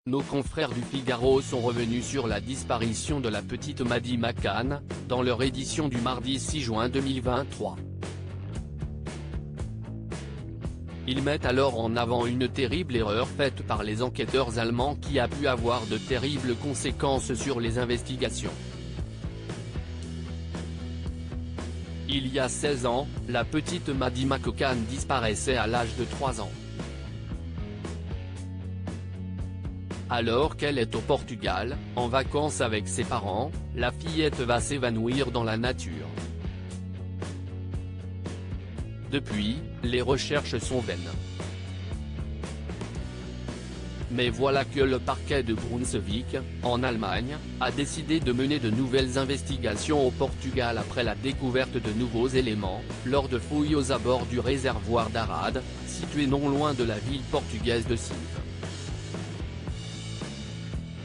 Nos confrères du Figaro sont revenus sur la disparition de la petite Maddie McCann, dans leur édition du mardi 6 juin 2023. Ils mettent alors en avant une terrible erreur faite par les enquêteurs allemands qui a pu avoir de terribles conséquences sur les investigations. Il y a 16 ans, la petite Maddie McCann disparaissait à l'âge de 3 ans. Alors qu'elle est au Portugal, en vacances avec ses parents, la fillette va s'évanouir dans la nature. Depuis, les recherches sont vaines. Mais voilà que le parquet de Brunswick, en Allemagne, a décidé de mener de nouvelles investigations au Portugal après la découverte de nouveaux éléments, lors de fouilles aux abords du réservoir d'Arad, situé non loin de la ville portugaise de Sines.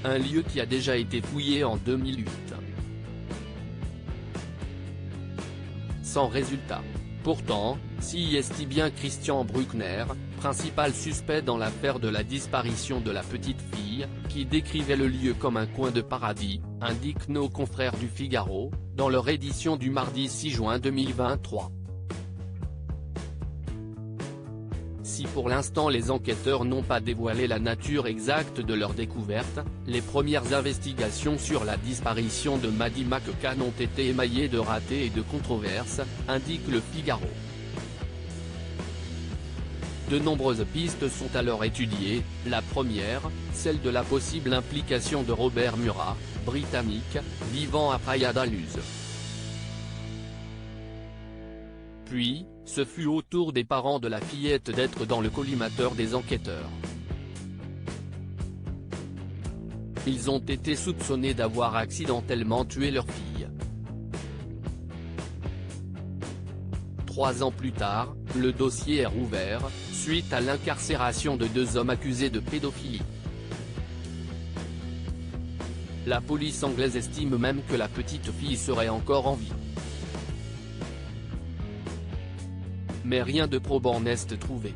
Un lieu qui a déjà été fouillé en 2008. Sans résultat. Pourtant, s'y est bien Christian Bruckner, principal suspect dans l'affaire de la disparition de la petite fille, qui décrivait le lieu comme un coin de paradis, indiquent nos confrères du Figaro, dans leur édition du mardi 6 juin 2023. Si pour l'instant les enquêteurs n'ont pas dévoilé la nature exacte de leur découverte, les premières investigations sur la disparition de Maddie McCann ont été émaillées de ratés et de controverses, indique le Figaro. De nombreuses pistes sont alors étudiées, la première, celle de la possible implication de Robert Murat, britannique, vivant à Praia da Luz. Puis, ce fut au tour des parents de la fillette d'être dans le collimateur des enquêteurs. Ils ont été soupçonnés d'avoir accidentellement tué leur fille. 3 ans plus tard, le dossier est rouvert, suite à l'incarcération de 2 hommes accusés de pédophilie. La police anglaise estime même que la petite fille serait encore en vie. Mais rien de probant n'est trouvé.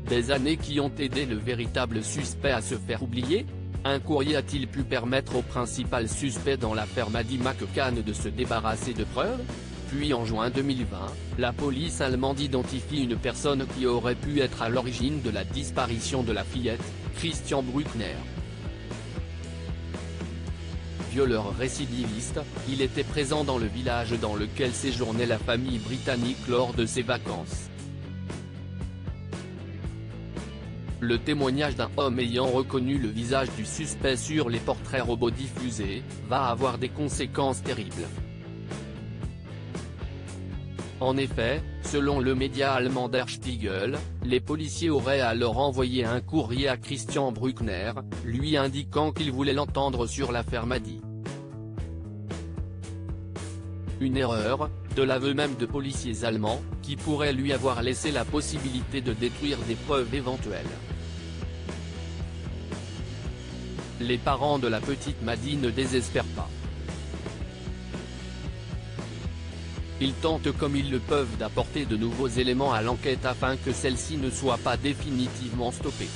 Des années qui ont aidé le véritable suspect à se faire oublier? Un courrier a-t-il pu permettre au principal suspect dans l'affaire Maddie McCann de se débarrasser de preuves? Puis en juin 2020, la police allemande identifie une personne qui aurait pu être à l'origine de la disparition de la fillette, Christian Bruckner. Violeur récidiviste, il était présent dans le village dans lequel séjournait la famille britannique lors de ses vacances. Le témoignage d'un homme ayant reconnu le visage du suspect sur les portraits robots diffusés, va avoir des conséquences terribles. En effet, selon le média allemand Der Spiegel, les policiers auraient alors envoyé un courrier à Christian Bruckner, lui indiquant qu'ils voulaient l'entendre sur l'affaire Maddie. Une erreur, de l'aveu même de policiers allemands, qui pourrait lui avoir laissé la possibilité de détruire des preuves éventuelles. Les parents de la petite Maddie ne désespèrent pas. Ils tentent comme ils le peuvent d'apporter de nouveaux éléments à l'enquête afin que celle-ci ne soit pas définitivement stoppée.